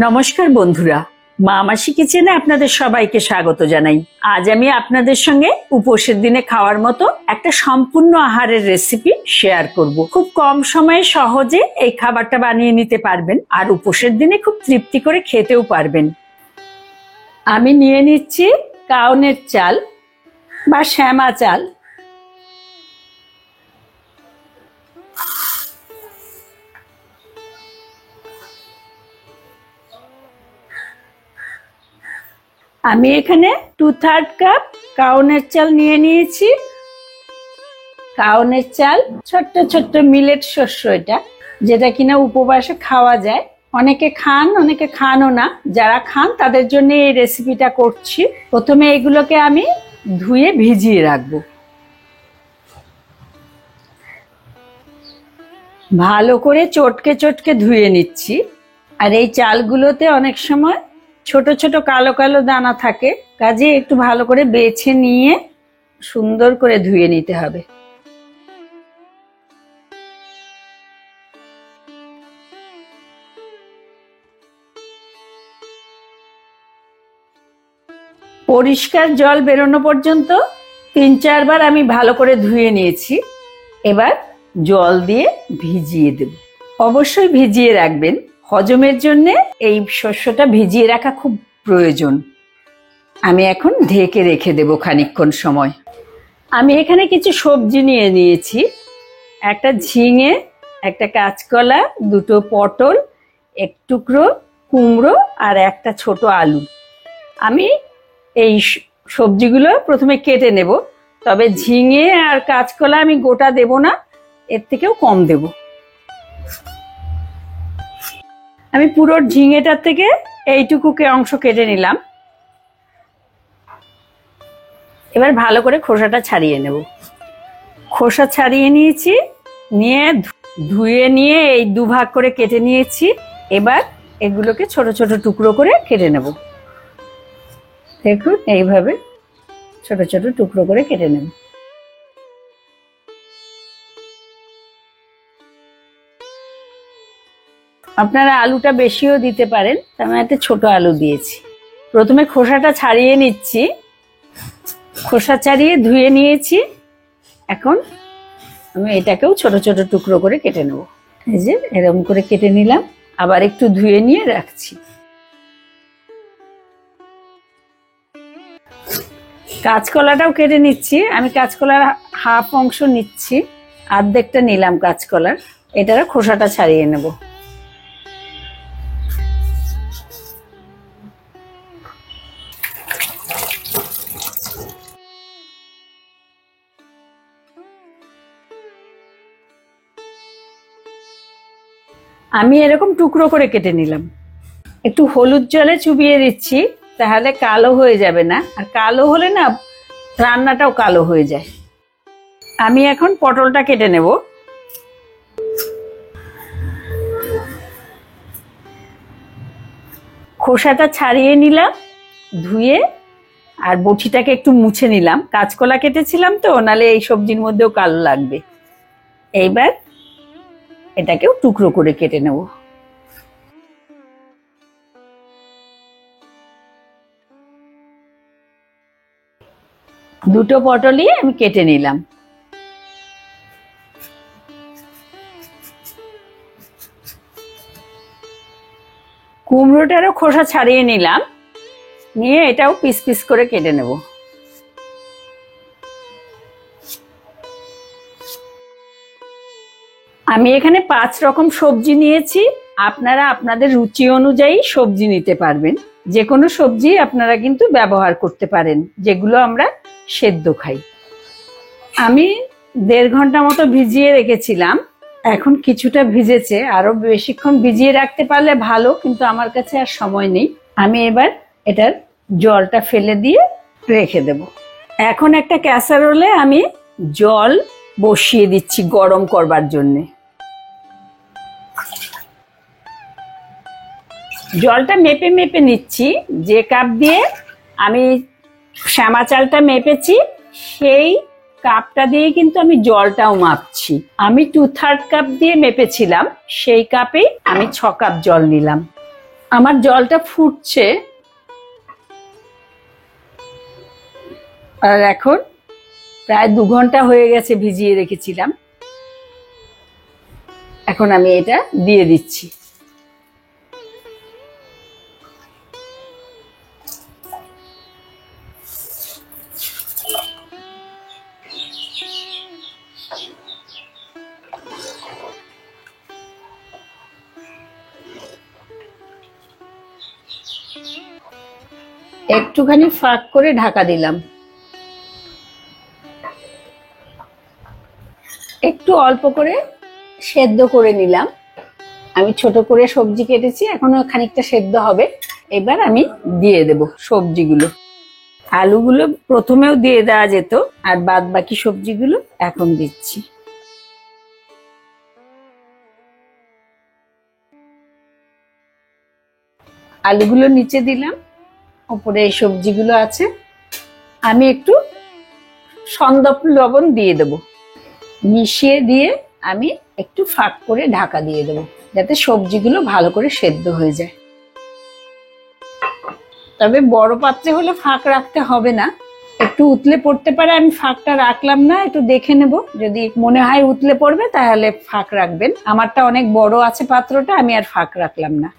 নমস্কার বন্ধুরা, মা মাসি কিচেনে আপনাদের সবাইকে স্বাগত জানাই। আজ আমি আপনাদের সঙ্গে উপোসের দিনে খাওয়ার মতো একটা সম্পূর্ণ আহারের রেসিপি শেয়ার করব। খুব কম সময়ে সহজে এই খাবারটা বানিয়ে নিতে পারবেন আর উপোসের দিনে খুব তৃপ্তি করে খেতেও পারবেন। আমি নিয়ে নিচ্ছি কাউনের চাল বা শ্যামা চাল। আমি এখানে 2/3 কাপ কাউনের চাল নিয়ে নিয়েছি। কাউনের চাল ছোট্ট ছোট্ট মিলেট শস্য, এটা যেটা কিনা উপবাসে খাওয়া যায়। অনেকে খান, অনেকে খানও না। যারা খান তাদের জন্য এই রেসিপিটা করছি। প্রথমে এগুলোকে আমি ধুয়ে ভিজিয়ে রাখবো। ভালো করে চটকে চটকে ধুয়ে নিচ্ছি। আর এই চালগুলোতে অনেক সময় ছোট ছোট কালো কালো দানা থাকে, কাজে একটু ভালো করে বেছে নিয়ে সুন্দর করে ধুয়ে নিতে হবে। পরিষ্কার জল বেরোনো পর্যন্ত 3-4 বার আমি ভালো করে ধুয়ে নিয়েছি। এবার জল দিয়ে ভিজিয়ে দেব। অবশ্যই ভিজিয়ে রাখবেন, হজমের জন্য এই শস্যটা ভিজিয়ে রাখা খুব প্রয়োজন। আমি এখন ঢেকে রেখে দেব খানিকক্ষণ সময়। আমি এখানে কিছু সবজি নিয়ে নিয়েছি। একটা ঝিঙে, একটা কাঁচকলা, 2টো পটল, এক টুকরো কুমড়ো আর একটা ছোট আলু। আমি এই সবজিগুলো প্রথমে কেটে নেব, তবে ঝিঙে আর কাঁচকলা আমি গোটা দেব না, এর থেকেও কম দেব। আমি পুরো ঝিঙেটার থেকে এইটুকুকে অংশ কেটে নিলাম। এবার ভালো করে খোসাটা ছাড়িয়ে নেব। খোসা ছাড়িয়ে নিয়েছি, নিয়ে ধুয়ে নিয়ে এই দুভাগ করে কেটে নিয়েছি। এবার এগুলোকে ছোট ছোট টুকরো করে কেটে নেব। দেখুন, এইভাবে ছোট ছোট টুকরো করে কেটে নেব। আপনারা আলুটা বেশিও দিতে পারেন, আমি একটা ছোট আলু দিয়েছি। প্রথমে খোসাটা ছাড়িয়ে নিচ্ছি। খোসা ছাড়িয়ে ধুয়ে নিয়েছি। এখন আমি এটাকেও ছোট ছোট টুকরো করে কেটে নেব। এই যে এরকম করে কেটে নিলাম, আবার একটু ধুয়ে নিয়ে রাখছি। কাঁচকলাটাও কেটে নিচ্ছি। আমি কাঁচকলার হাফ অংশ নিচ্ছি, অর্ধেকটা নিলাম কাঁচকলার। এটার খোসাটা ছাড়িয়ে নেব। আমি এরকম টুকরো করে কেটে নিলাম। একটু হলুদ জলে চুবিয়ে দিচ্ছি, তাহলে কালো হয়ে যাবে না। আর কালো হলে না রান্নাটাও কালো হয়ে যায়। আমি এখন পটলটা কেটে নেব। খোসাটা ছাড়িয়ে নিলাম, ধুয়ে আর বটিটাকে একটু মুছে নিলাম। কাঁচকলা কেটেছিলাম তো, নালে এই সবজির মধ্যেও কালো লাগবে। এইবার এটাকেও টুকরো করে কেটে নেব। দুটো পটলই আমি কেটে নিলাম। কুমড়োটারও খোসা ছাড়িয়ে নিলাম, নিয়ে এটাও পিস পিস করে কেটে নেব। আমি এখানে 5 রকম সবজি নিয়েছি। আপনারা আপনাদের রুচি অনুযায়ী সবজি নিতে পারবেন। যে কোনো সবজি আপনারা কিন্তু ব্যবহার করতে পারেন, যেগুলো আমরা সেদ্ধ খাই। আমি 1.5 ঘন্টা মতো ভিজিয়ে রেখেছিলাম। এখন কিছুটা ভিজেছে, আরো বেশিক্ষণ ভিজিয়ে রাখতে পারলে ভালো, কিন্তু আমার কাছে আর সময় নেই। আমি এবার এটার জলটা ফেলে দিয়ে রেখে দেব। এখন একটা ক্যাসারোলে আমি জল বসিয়ে দিচ্ছি গরম করবার জন্যে। জলটা মেপে মেপে নিচ্ছি। যে কাপ দিয়ে আমি শ্যামা চালটা মেপেছি, সেই কাপটা দিয়ে কিন্তু আমি জলটাও মাপছি। আমি 2/3 কাপ দিয়ে মেপেছিলাম, সেই কাপেই আমি 6 কাপ জল নিলাম। আমার জলটা ফুটছে, আর এখন প্রায় 2 ঘন্টা হয়ে গেছে ভিজিয়ে রেখেছিলাম। এখন আমি এটা দিয়ে দিচ্ছি। একটুখানি ফাঁক করে ঢাকা দিলাম। একটু অল্প করে সেদ্ধ করে নিলাম। আমি ছোট করে সবজি কেটেছি, এখনো খানিকটা সেদ্ধ হবে। এবার আমি দিয়ে দেব সবজিগুলো। আলুগুলো প্রথমেও দিয়ে দেওয়া যেত, আর বাদ বাকি সবজিগুলো এখন দিচ্ছি। আলুগুলো নিচে দিলাম, উপরে এই সবজিগুলো আছে। আমি একটু সন্দপ লবণ দিয়ে দেব, মিশিয়ে দিয়ে আমি একটু ফাঁক করে ঢাকা দিয়ে দেব, যাতে সবজিগুলো ভালো করে সেদ্ধ হয়ে যায়। তবে বড় পাত্রে হলে ফাঁক রাখতে হবে না, একটু উতলে পড়তে পারে, আমি ফাঁকটা রাখলাম না, একটু দেখে নেব। যদি মনে হয় উতলে পড়বে তাহলে ফাঁক রাখবেন। আমারটা অনেক বড় আছে পাত্রটা, আমি আর ফাঁক রাখলাম না।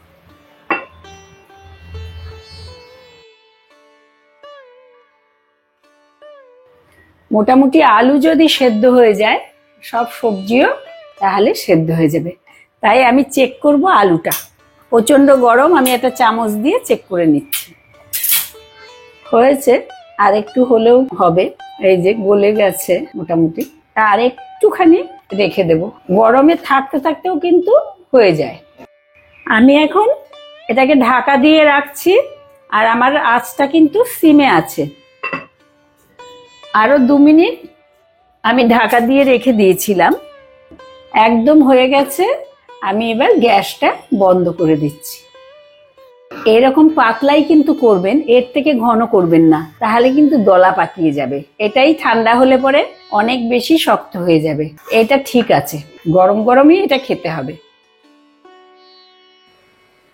মোটামুটি আলু যদি সেদ্ধ হয়ে যায়, সব সবজিও তাহলে সেদ্ধ হয়ে যাবে। তাই আমি চেক করব আলুটা। প্রচন্ড গরম, আমি একটা চামচ দিয়ে চেক করে নিচ্ছি। হয়েছে, আর একটু হলেও হবে। এই যে গলে গেছে মোটামুটি, আর একটুখানি রেখে দেব। গরমে থাকতে থাকতেও কিন্তু হয়ে যায়। আমি এখন এটাকে ঢাকা দিয়ে রাখছি, আর আমার আঁচটা কিন্তু সিমে আছে। আরো 2 মিনিট আমি ঢাকা দিয়ে রেখে দিয়েছিলাম, একদম হয়ে গেছে। আমি এবার গ্যাসটা বন্ধ করে দিচ্ছি। এরকম পাতলাই কিন্তু করবেন, এর থেকে ঘন করবেন না, তাহলে কিন্তু দলা পাকিয়ে যাবে। এটাই ঠান্ডা হলে পরে অনেক বেশি শক্ত হয়ে যাবে। এটা ঠিক আছে, গরম গরমই এটা খেতে হবে।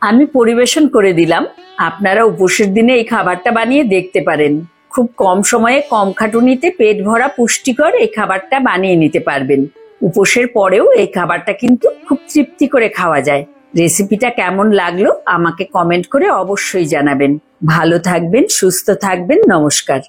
আমি পরিবেশন করে দিলাম। আপনারা উপোসের দিনে এই খাবারটা বানিয়ে দেখতে পারেন। খুব কম সময়ে কম খাটুনিতে পেট ভরা পুষ্টিকর এই খাবারটা বানিয়ে নিতে পারবেন। উপোসের পরেও এই খাবারটা কিন্তু খুব তৃপ্তি করে খাওয়া যায়। রেসিপিটা কেমন লাগলো আমাকে কমেন্ট করে অবশ্যই জানাবেন। ভালো থাকবেন, সুস্থ থাকবেন। নমস্কার।